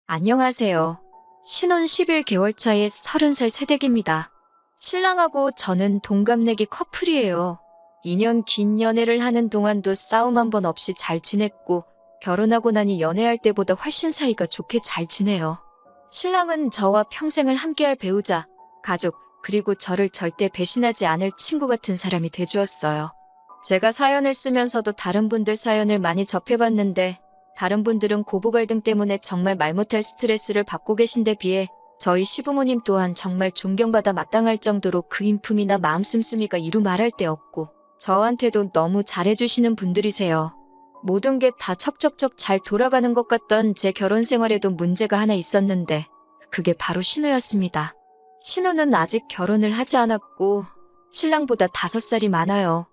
안녕하세요. 신혼 11개월 차의 30살 새댁입니다. 신랑하고 저는 동갑내기 커플이에요. 2년 긴 연애를 하는 동안도 싸움 한 번 없이 잘 지냈고 결혼하고 나니 연애할 때보다 훨씬 사이가 좋게 잘 지내요. 신랑은 저와 평생을 함께할 배우자, 가족, 그리고 저를 절대 배신하지 않을 친구 같은 사람이 돼주었어요. 제가 사연을 쓰면서도 다른 분들 사연을 많이 접해봤는데 다른 분들은 고부 갈등 때문에 정말 말 못할 스트레스를 받고 계신데 비해 저희 시부모님 또한 정말 존경받아 마땅할 정도로 그 인품이나 마음 씀씀이가 이루 말할 데 없고 저한테도 너무 잘해주시는 분들이세요. 모든 게 다 척척척 잘 돌아가는 것 같던 제 결혼 생활에도 문제가 하나 있었는데 그게 바로 신우였습니다. 신우는 아직 결혼을 하지 않았고 신랑보다 5살이 많아요.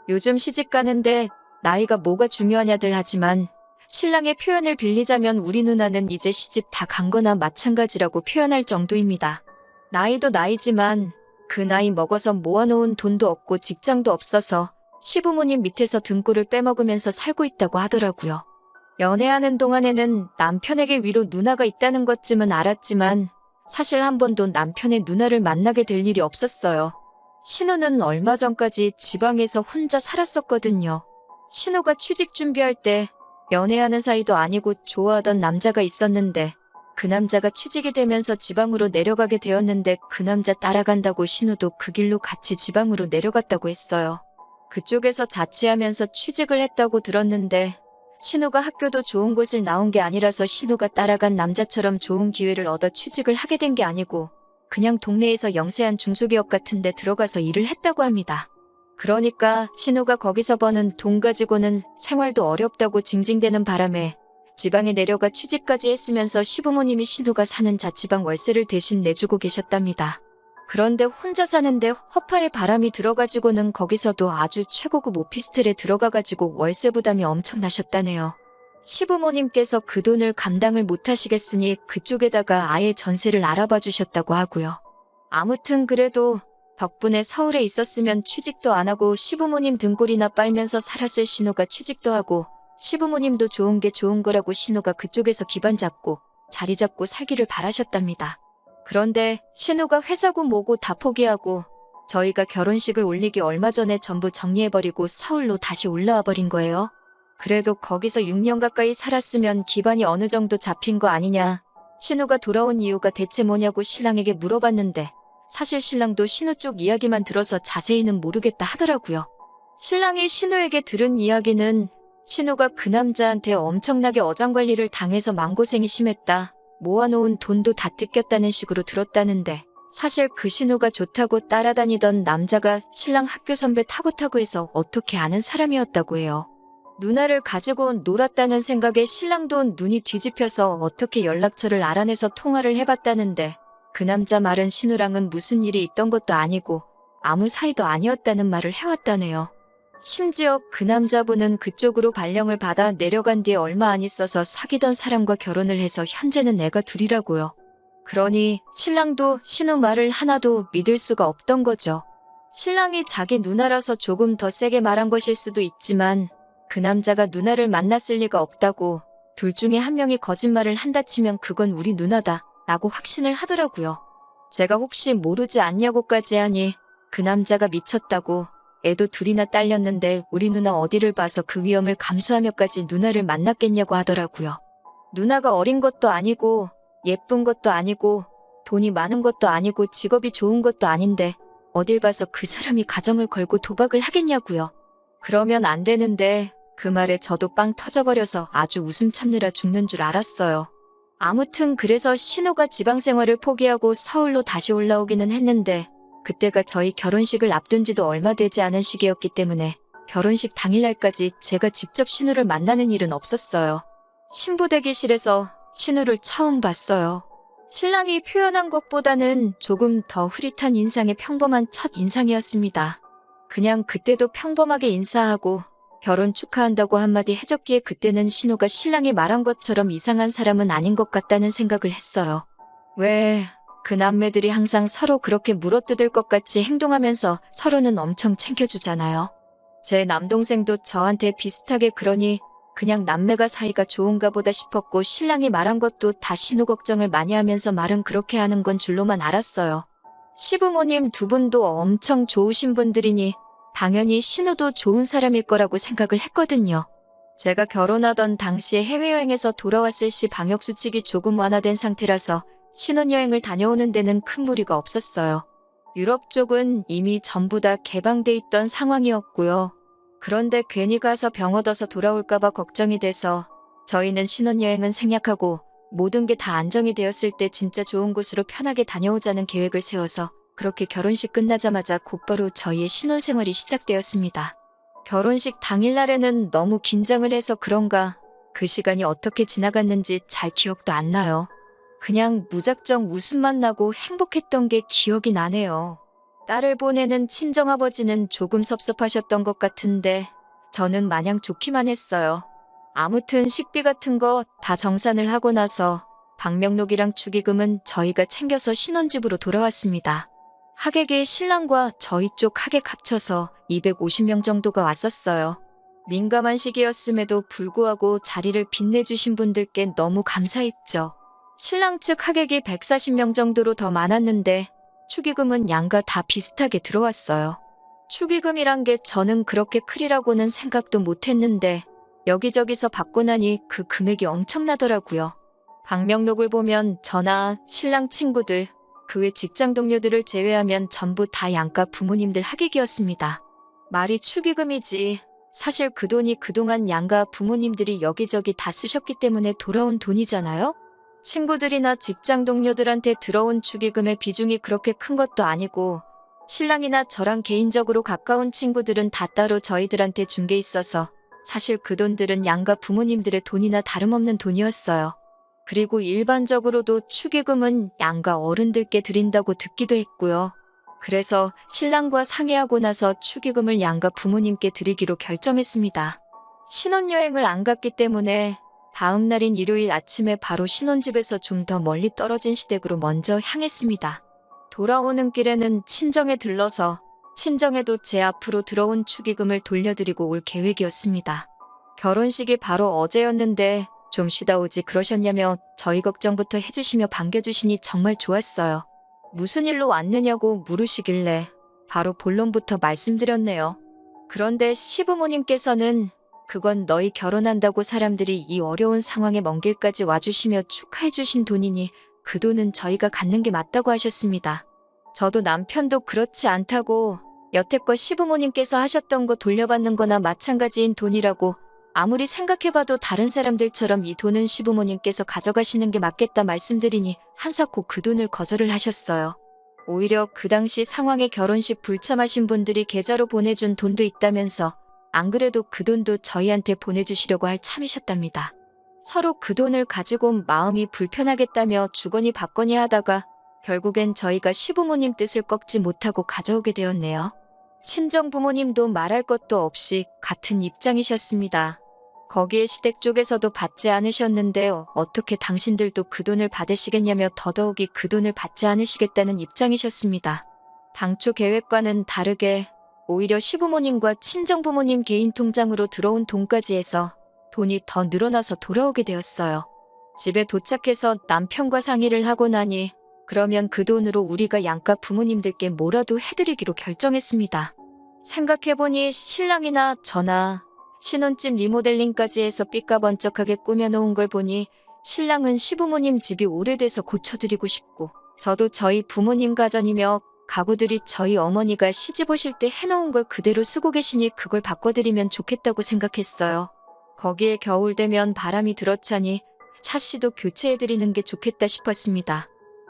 요즘 시집 가는데 나이가 뭐가 중요하냐들 하지만 신랑의 표현을 빌리자면 우리 누나는 이제 시집 다 간 거나 마찬가지라고 표현할 정도입니다. 나이도 나이지만 그 나이 먹어서 모아놓은 돈도 없고 직장도 없어서 시부모님 밑에서 등골을 빼먹으면서 살고 있다고 하더라고요. 연애하는 동안에는 남편에게 위로 누나가 있다는 것쯤은 알았지만 사실 한 번도 남편의 누나를 만나게 될 일이 없었어요. 신우는 얼마 전까지 지방에서 혼자 살았었거든요. 신우가 취직 준비할 때 연애하는 사이도 아니고 좋아하던 남자가 있었는데 그 남자가 취직이 되면서 지방으로 내려가게 되었는데 그 남자 따라간다고 신우도 그 길로 같이 지방으로 내려갔다고 했어요. 그쪽에서 자취하면서 취직을 했다고 들었는데 신우가 학교도 좋은 곳을 나온 게 아니라서 신우가 따라간 남자처럼 좋은 기회를 얻어 취직을 하게 된 게 아니고 그냥 동네에서 영세한 중소기업 같은 데 들어가서 일을 했다고 합니다. 그러니까 신우가 거기서 버는 돈 가지고는 생활도 어렵다고 징징대는 바람에 지방에 내려가 취직까지 했으면서 시부모님이 신우가 사는 자취방 월세를 대신 내주고 계셨답니다. 그런데 혼자 사는데 허파에 바람이 들어가지고는 거기서도 아주 최고급 오피스텔에 들어가가지고 월세 부담이 엄청나셨다네요. 시부모님께서 그 돈을 감당을 못하시겠으니 그쪽에다가 아예 전세를 알아봐 주셨다고 하고요. 아무튼 그래도 덕분에 서울에 있었으면 취직도 안 하고 시부모님 등골이나 빨면서 살았을 신우가 취직도 하고 시부모님도 좋은 게 좋은 거라고 신우가 그쪽에서 기반 잡고 자리 잡고 살기를 바라셨답니다. 그런데 신우가 회사고 뭐고 다 포기하고 저희가 결혼식을 올리기 얼마 전에 전부 정리해버리고 서울로 다시 올라와 버린 거예요. 그래도 거기서 6년 가까이 살았으면 기반이 어느 정도 잡힌 거 아니냐. 신우가 돌아온 이유가 대체 뭐냐고 신랑에게 물어봤는데 사실 신랑도 신우 쪽 이야기만 들어서 자세히는 모르겠다 하더라고요. 신랑이 신우에게 들은 이야기는 신우가 그 남자한테 엄청나게 어장관리를 당해서 마음고생이 심했다. 모아놓은 돈도 다 뜯겼다는 식으로 들었다는데 사실 그 신우가 좋다고 따라다니던 남자가 신랑 학교 선배 타고 해서 어떻게 아는 사람이었다고 해요. 누나를 가지고 놀았다는 생각에 신랑도 눈이 뒤집혀서 어떻게 연락처를 알아내서 통화를 해봤다는데 그 남자 말은 신우랑은 무슨 일이 있던 것도 아니고 아무 사이도 아니었다는 말을 해왔다네요. 심지어 그 남자분은 그쪽으로 발령을 받아 내려간 뒤에 얼마 안 있어서 사귀던 사람과 결혼을 해서 현재는 애가 둘이라고요. 그러니 신랑도 신우 말을 하나도 믿을 수가 없던 거죠. 신랑이 자기 누나라서 조금 더 세게 말한 것일 수도 있지만 그 남자가 누나를 만났을 리가 없다고 둘 중에 한 명이 거짓말을 한다 치면 그건 우리 누나다 라고 확신을 하더라고요. 제가 혹시 모르지 않냐고까지 하니 그 남자가 미쳤다고 애도 둘이나 딸렸는데 우리 누나 어디를 봐서 그 위험을 감수하며까지 누나를 만났겠냐고 하더라고요. 누나가 어린 것도 아니고 예쁜 것도 아니고 돈이 많은 것도 아니고 직업이 좋은 것도 아닌데 어딜 봐서 그 사람이 가정을 걸고 도박을 하겠냐고요. 그러면 안 되는데 그 말에 저도 빵 터져버려서 아주 웃음 참느라 죽는 줄 알았어요. 아무튼 그래서 신우가 지방 생활을 포기하고 서울로 다시 올라오기는 했는데 그때가 저희 결혼식을 앞둔 지도 얼마 되지 않은 시기였기 때문에 결혼식 당일날까지 제가 직접 신우를 만나는 일은 없었어요. 신부 대기실에서 신우를 처음 봤어요. 신랑이 표현한 것보다는 조금 더 흐릿한 인상의 평범한 첫 인상이었습니다. 그냥 그때도 평범하게 인사하고 결혼 축하한다고 한마디 해줬기에 그때는 신우가 신랑이 말한 것처럼 이상한 사람은 아닌 것 같다는 생각을 했어요. 왜 그 남매들이 항상 서로 그렇게 물어뜯을 것 같이 행동하면서 서로는 엄청 챙겨주잖아요. 제 남동생도 저한테 비슷하게 그러니 그냥 남매가 사이가 좋은가 보다 싶었고 신랑이 말한 것도 다 신우 걱정을 많이 하면서 말은 그렇게 하는 건 줄로만 알았어요. 시부모님 두 분도 엄청 좋으신 분들이니 당연히 신우도 좋은 사람일 거라고 생각을 했거든요. 제가 결혼하던 당시에 해외여행에서 돌아왔을 시 방역수칙이 조금 완화된 상태라서 신혼여행을 다녀오는 데는 큰 무리가 없었어요. 유럽 쪽은 이미 전부 다 개방돼 있던 상황이었고요. 그런데 괜히 가서 병 얻어서 돌아올까봐 걱정이 돼서 저희는 신혼여행은 생략하고 모든 게 다 안정이 되었을 때 진짜 좋은 곳으로 편하게 다녀오자는 계획을 세워서 그렇게 결혼식 끝나자마자 곧바로 저희의 신혼생활이 시작되었습니다. 결혼식 당일날에는 너무 긴장을 해서 그런가 그 시간이 어떻게 지나갔는지 잘 기억도 안 나요. 그냥 무작정 웃음만 나고 행복했던 게 기억이 나네요. 딸을 보내는 친정아버지는 조금 섭섭하셨던 것 같은데 저는 마냥 좋기만 했어요. 아무튼 식비 같은 거 다 정산을 하고 나서 방명록이랑 축의금은 저희가 챙겨서 신혼집으로 돌아왔습니다. 하객이 신랑과 저희 쪽 하객 합쳐서 250명 정도가 왔었어요. 민감한 시기였음에도 불구하고 자리를 빛내주신 분들께 너무 감사했죠. 신랑 측 하객이 140명 정도로 더 많았는데 축의금은 양가 다 비슷하게 들어왔어요. 축의금이란 게 저는 그렇게 크리라고는 생각도 못했는데 여기저기서 받고 나니 그 금액이 엄청나더라고요. 방명록을 보면 저나 신랑 친구들, 그 외 직장 동료들을 제외하면 전부 다 양가 부모님들 하객이었습니다. 말이 축의금이지 사실 그 돈이 그동안 양가 부모님들이 여기저기 다 쓰셨기 때문에 돌아온 돈이잖아요? 친구들이나 직장 동료들한테 들어온 축의금의 비중이 그렇게 큰 것도 아니고 신랑이나 저랑 개인적으로 가까운 친구들은 다 따로 저희들한테 준 게 있어서 사실 그 돈들은 양가 부모님들의 돈이나 다름없는 돈이었어요. 그리고 일반적으로도 축의금은 양가 어른들께 드린다고 듣기도 했고요. 그래서 신랑과 상의하고 나서 축의금을 양가 부모님께 드리기로 결정했습니다. 신혼여행을 안 갔기 때문에 다음 날인 일요일 아침에 바로 신혼집에서 좀 더 멀리 떨어진 시댁으로 먼저 향했습니다. 돌아오는 길에는 친정에 들러서 친정에도 제 앞으로 들어온 축의금을 돌려드리고 올 계획이었습니다. 결혼식이 바로 어제였는데 좀 쉬다 오지 그러셨냐며 저희 걱정부터 해주시며 반겨주시니 정말 좋았어요. 무슨 일로 왔느냐고 물으시길래 바로 본론부터 말씀드렸네요. 그런데 시부모님께서는 그건 너희 결혼한다고 사람들이 이 어려운 상황에 먼 길까지 와주시며 축하해주신 돈이니 그 돈은 저희가 갖는 게 맞다고 하셨습니다. 저도 남편도 그렇지 않다고 여태껏 시부모님께서 하셨던 거 돌려받는 거나 마찬가지인 돈이라고 아무리 생각해봐도 다른 사람들처럼 이 돈은 시부모님께서 가져가시는 게 맞겠다 말씀드리니 한사코 그 돈을 거절을 하셨어요. 오히려 그 당시 상황에 결혼식 불참하신 분들이 계좌로 보내준 돈도 있다면서 안 그래도 그 돈도 저희한테 보내주시려고 할 참이셨답니다. 서로 그 돈을 가지고 마음이 불편하겠다며 주거니 받거니 하다가 결국엔 저희가 시부모님 뜻을 꺾지 못하고 가져오게 되었네요. 친정 부모님도 말할 것도 없이 같은 입장이셨습니다. 거기에 시댁 쪽에서도 받지 않으셨는데 어떻게 당신들도 그 돈을 받으시겠냐며 더더욱이 그 돈을 받지 않으시겠다는 입장이셨습니다. 당초 계획과는 다르게 오히려 시부모님과 친정부모님 개인 통장으로 들어온 돈까지 해서 돈이 더 늘어나서 돌아오게 되었어요. 집에 도착해서 남편과 상의를 하고 나니 그러면 그 돈으로 우리가 양가 부모님들께 뭐라도 해드리기로 결정했습니다. 생각해보니 신랑이나 저나 신혼집 리모델링까지 해서 삐까번쩍하게 꾸며놓은 걸 보니 신랑은 시부모님 집이 오래돼서 고쳐드리고 싶고 저도 저희 부모님 가전이며 가구들이 저희 어머니가 시집 오실 때 해놓은 걸 그대로 쓰고 계시니 그걸 바꿔드리면 좋겠다고 생각했어요. 거기에 겨울 되면 바람이 들어차니 차씨도 교체해드리는 게 좋겠다 싶었습니다.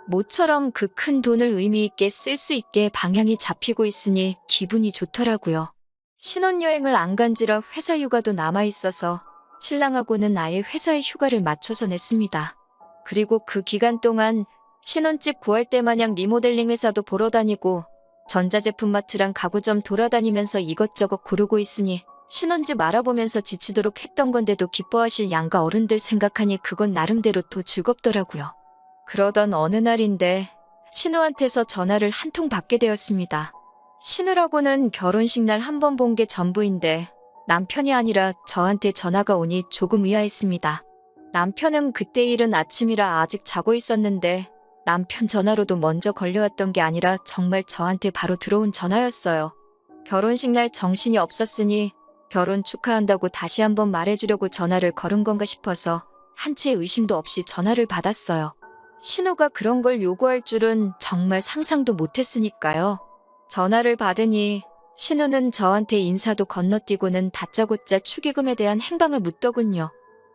모처럼 그 큰 돈을 의미있게 쓸 수 있게 방향이 잡히고 있으니 기분이 좋더라고요. 신혼여행을 안 간지라 회사 휴가도 남아있어서 신랑하고는 아예 회사에 휴가를 맞춰서 냈습니다. 그리고 그 기간 동안 신혼집 구할 때 마냥 리모델링 회사도 보러 다니고 전자제품 마트랑 가구점 돌아다니면서 이것저것 고르고 있으니 신혼집 알아보면서 지치도록 했던 건데도 기뻐하실 양가 어른들 생각하니 그건 나름대로 또 즐겁더라고요. 그러던 어느 날인데 신우한테서 전화를 한 통 받게 되었습니다. 신우라고는 결혼식 날 한 번 본 게 전부인데 남편이 아니라 저한테 전화가 오니 조금 의아했습니다. 남편은 그때 이른 아침이라 아직 자고 있었는데 남편 전화로도 먼저 걸려왔던 게 아니라 정말 저한테 바로 들어온 전화였어요. 결혼식 날 정신이 없었으니 결혼 축하한다고 다시 한번 말해주려고 전화를 걸은 건가 싶어서 한치의 의심도 없이 전화를 받았어요. 신우가 그런 걸 요구할 줄은 정말 상상도 못했으니까요. 전화를 받으니 신우는 저한테 인사도 건너뛰고는 다짜고짜 축의금에 대한 행방을 묻더군요.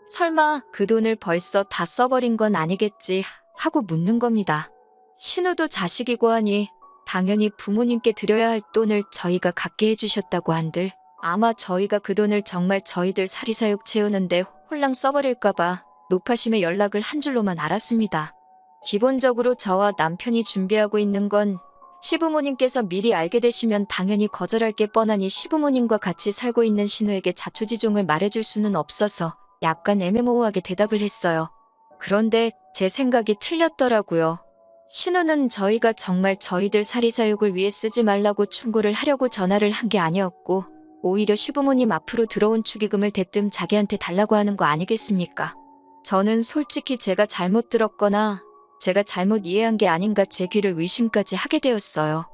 설마 그 돈을 벌써 다 써버린 건 아니겠지 하고 묻는 겁니다. 신우도 자식이고 하니 당연히 부모님께 드려야 할 돈을 저희가 갖게 해주셨다고 한들 아마 저희가 그 돈을 정말 저희들 사리사욕 채우는데 홀랑 써버릴까봐 노파심에 연락을 한 줄로만 알았습니다. 기본적으로 저와 남편이 준비하고 있는 건 시부모님께서 미리 알게 되시면 당연히 거절할 게 뻔하니 시부모님과 같이 살고 있는 신우에게 자초지종을 말해줄 수는 없어서 약간 애매모호하게 대답을 했어요. 그런데 제 생각이 틀렸더라고요. 신우는 저희가 정말 저희들 사리사욕을 위해 쓰지 말라고 충고를 하려고 전화를 한 게 아니었고 오히려 시부모님 앞으로 들어온 축의금을 대뜸 자기한테 달라고 하는 거 아니겠습니까? 저는 솔직히 제가 잘못 들었거나 제가 잘못 이해한 게 아닌가 제 귀를 의심까지 하게 되었어요.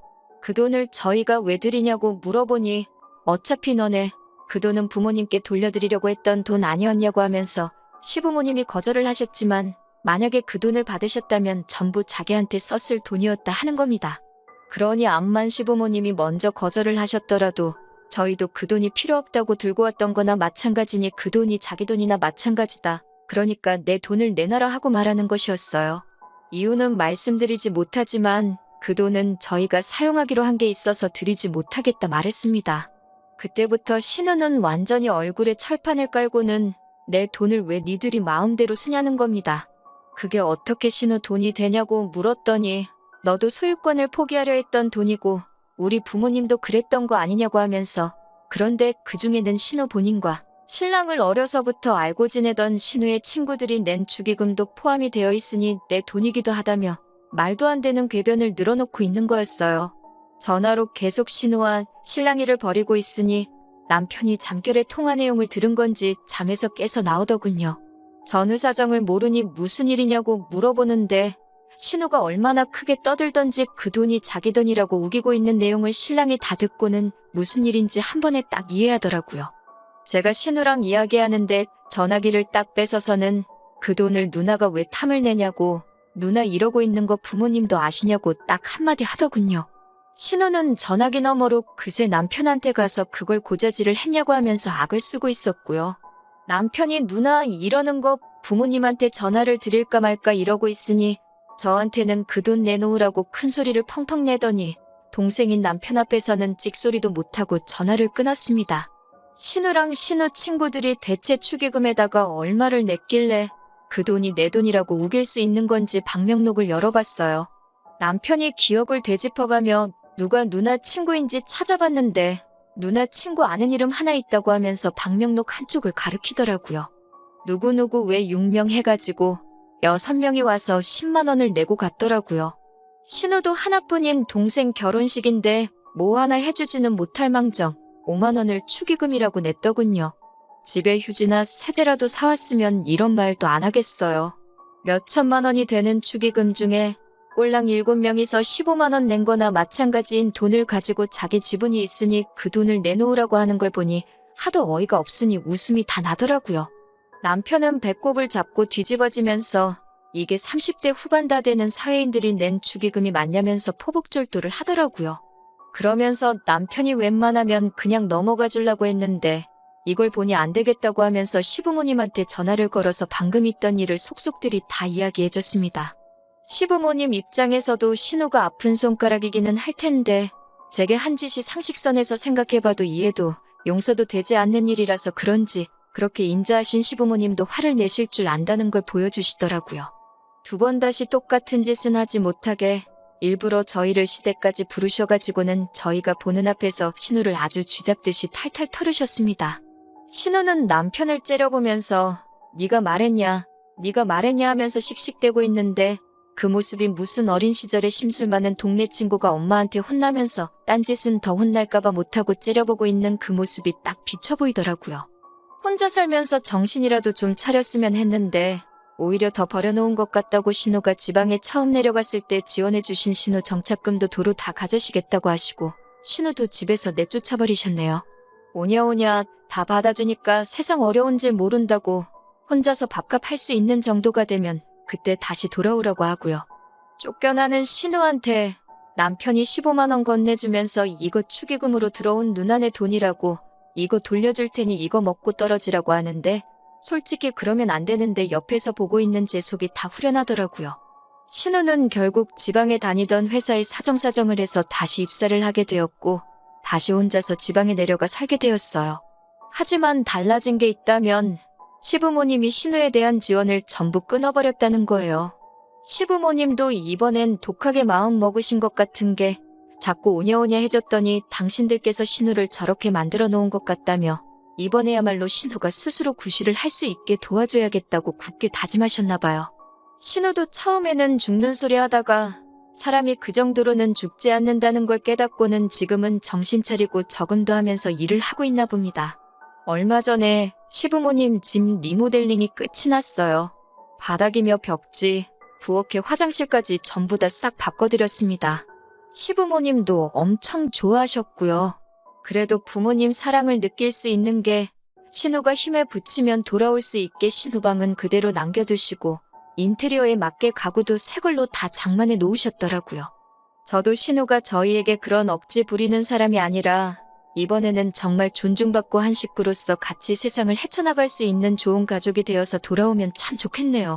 그 돈을 저희가 왜 드리냐고 물어보니 어차피 너네 그 돈은 부모님께 돌려드리려고 했던 돈 아니었냐고 하면서 시부모님이 거절을 하셨지만 만약에 그 돈을 받으셨다면 전부 자기한테 썼을 돈이었다 하는 겁니다. 그러니 암만 시부모님이 먼저 거절을 하셨더라도 저희도 그 돈이 필요 없다고 들고 왔던 거나 마찬가지니 그 돈이 자기 돈이나 마찬가지다. 그러니까 내 돈을 내놔라 하고 말하는 것이었어요. 이유는 말씀드리지 못하지만 그 돈은 저희가 사용하기로 한 게 있어서 드리지 못하겠다 말했습니다. 그때부터 신우는 완전히 얼굴에 철판을 깔고는 내 돈을 왜 니들이 마음대로 쓰냐는 겁니다. 그게 어떻게 신우 돈이 되냐고 물었더니 너도 소유권을 포기하려 했던 돈이고 우리 부모님도 그랬던 거 아니냐고 하면서 그런데 그 중에는 신우 본인과 신랑을 어려서부터 알고 지내던 신우의 친구들이 낸 축의금도 포함이 되어 있으니 내 돈이기도 하다며 말도 안 되는 궤변을 늘어놓고 있는 거였어요. 전화로 계속 신우와 신랑이를 벌이고 있으니 남편이 잠결에 통화 내용을 들은 건지 잠에서 깨서 나오더군요. 전후 사정을 모르니 무슨 일이냐고 물어보는데 신우가 얼마나 크게 떠들던지 그 돈이 자기 돈이라고 우기고 있는 내용을 신랑이 다 듣고는 무슨 일인지 한 번에 딱 이해하더라고요. 제가 신우랑 이야기하는데 전화기를 딱 뺏어서는 그 돈을 누나가 왜 탐을 내냐고 누나 이러고 있는 거 부모님도 아시냐고 딱 한마디 하더군요. 신우는 전화기 너머로 그새 남편한테 가서 그걸 고자질을 했냐고 하면서 악을 쓰고 있었고요. 남편이 누나 이러는 거 부모님한테 전화를 드릴까 말까 이러고 있으니 저한테는 그 돈 내놓으라고 큰 소리를 펑펑 내더니 동생인 남편 앞에서는 찍소리도 못하고 전화를 끊었습니다. 신우랑 신우 친구들이 대체 축의금에다가 얼마를 냈길래 그 돈이 내 돈이라고 우길 수 있는 건지 방명록을 열어봤어요. 남편이 기억을 되짚어가며 누가 누나 친구인지 찾아봤는데 누나 친구 아는 이름 하나 있다고 하면서 방명록 한쪽을 가리키더라고요. 누구누구 왜 6명 해가지고 6명이 와서 10만 원을 내고 갔더라고요. 신우도 하나뿐인 동생 결혼식인데 뭐 하나 해주지는 못할 망정 5만 원을 축의금이라고 냈더군요. 집에 휴지나 세제라도 사왔으면 이런 말도 안 하겠어요. 몇 천만 원이 되는 축의금 중에 꼴랑 7명이서 15만 원 낸 거나 마찬가지인 돈을 가지고 자기 지분이 있으니 그 돈을 내놓으라고 하는 걸 보니 하도 어이가 없으니 웃음이 다 나더라고요. 남편은 배꼽을 잡고 뒤집어지면서 이게 30대 후반 다 되는 사회인들이 낸 축의금이 맞냐면서 포복절도를 하더라고요. 그러면서 남편이 웬만하면 그냥 넘어가 주려고 했는데 이걸 보니 안 되겠다고 하면서 시부모님한테 전화를 걸어서 방금 있던 일을 속속들이 다 이야기해줬습니다. 시부모님 입장에서도 신우가 아픈 손가락이기는 할 텐데 제게 한 짓이 상식선에서 생각해봐도 이해도 용서도 되지 않는 일이라서 그런지 그렇게 인자하신 시부모님도 화를 내실 줄 안다는 걸 보여주시더라고요. 두 번 다시 똑같은 짓은 하지 못하게 일부러 저희를 시댁까지 부르셔가지고는 저희가 보는 앞에서 신우를 아주 쥐잡듯이 탈탈 털으셨습니다. 신우는 남편을 째려보면서 네가 말했냐 하면서 씩씩대고 있는데 그 모습이 무슨 어린 시절에 심술 많은 동네 친구가 엄마한테 혼나면서 딴짓은 더 혼날까봐 못하고 째려보고 있는 그 모습이 딱 비쳐 보이더라고요. 혼자 살면서 정신이라도 좀 차렸으면 했는데 오히려 더 버려놓은 것 같다고 신우가 지방에 처음 내려갔을 때 지원해주신 신우 정착금도 도로 다 가져시겠다고 하시고 신우도 집에서 내쫓아버리셨네요. 오냐오냐 다 받아주니까 세상 어려운 줄 모른다고 혼자서 밥값 할 수 있는 정도가 되면 그때 다시 돌아오라고 하고요. 쫓겨나는 신우한테 남편이 15만 원 건네주면서 이거 축의금으로 들어온 누나네 돈이라고 이거 돌려줄 테니 이거 먹고 떨어지라고 하는데 솔직히 그러면 안 되는데 옆에서 보고 있는 제 속이 다 후련하더라고요. 신우는 결국 지방에 다니던 회사에 사정사정을 해서 다시 입사를 하게 되었고 다시 혼자서 지방에 내려가 살게 되었어요. 하지만 달라진 게 있다면 시부모님이 신우에 대한 지원을 전부 끊어버렸다는 거예요. 시부모님도 이번엔 독하게 마음 먹으신 것 같은 게 자꾸 오냐오냐 해줬더니 당신들께서 신우를 저렇게 만들어 놓은 것 같다며 이번에야말로 신우가 스스로 구실을 할 수 있게 도와줘야겠다고 굳게 다짐하셨나 봐요. 신우도 처음에는 죽는 소리 하다가 사람이 그 정도로는 죽지 않는다는 걸 깨닫고는 지금은 정신 차리고 적응도 하면서 일을 하고 있나 봅니다. 얼마 전에 시부모님 집 리모델링이 끝이 났어요. 바닥이며 벽지, 부엌에 화장실까지 전부 다 싹 바꿔드렸습니다. 시부모님도 엄청 좋아하셨고요. 그래도 부모님 사랑을 느낄 수 있는 게 신우가 힘에 부치면 돌아올 수 있게 신우방은 그대로 남겨두시고 인테리어에 맞게 가구도 새 걸로 다 장만해 놓으셨더라고요. 저도 신우가 저희에게 그런 억지 부리는 사람이 아니라 이번에는 정말 존중받고 한 식구로서 같이 세상을 헤쳐나갈 수 있는 좋은 가족이 되어서 돌아오면 참 좋겠네요.